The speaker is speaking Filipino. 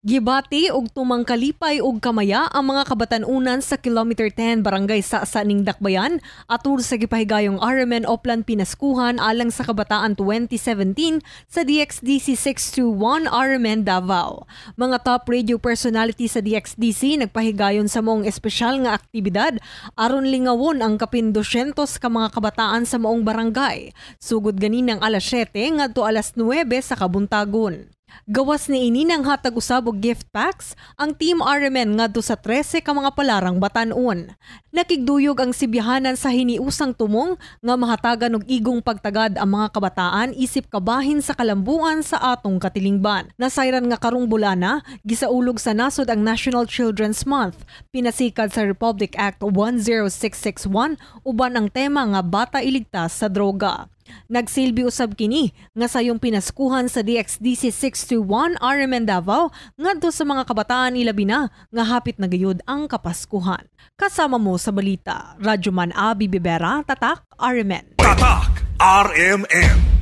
Gibati og tumang kalipay og kamaya ang mga kabatan-unan sa Kilometer 10 Barangay Sasa ning Dakbayan atul sa gipahigayong RMN Oplan Pinaskuhan alang sa Kabataan 2017 sa DXDC 621 RMN Davao. Mga top radio personality sa DXDC nagpahigayon sa moong espesyal nga aktibidad aron lingawon ang kapin 200 ka mga kabataan sa moong barangay. Sugod ganinang alas 7 ngadto alas 9 sa kabuntagon. Gawas ni ini ng hatag usab og gift packs ang Team RMN ngadto sa 13 ka mga palarang batan-on. Nakigduyog ang sibihanan sa hiniusang tumong nga mahatagan og igong pagtagad ang mga kabataan isip kabahin sa kalambuan sa atong katilingban. Nasayran nga karong bulana gisaulog sa nasod ang National Children's Month, pinasikad sa Republic Act 10661 uban ang tema nga bata iligtas sa droga. Nagsilbi usab kini nga sayong pinaskuhan sa DXDC 621 RMN Davao ngadto sa mga kabataan ilabi na nga hapit na gayud ang Kapaskuhan. Kasama mo sa balita, Radyo Man Abi Bibera, Tatak RMN. Tatak RMN.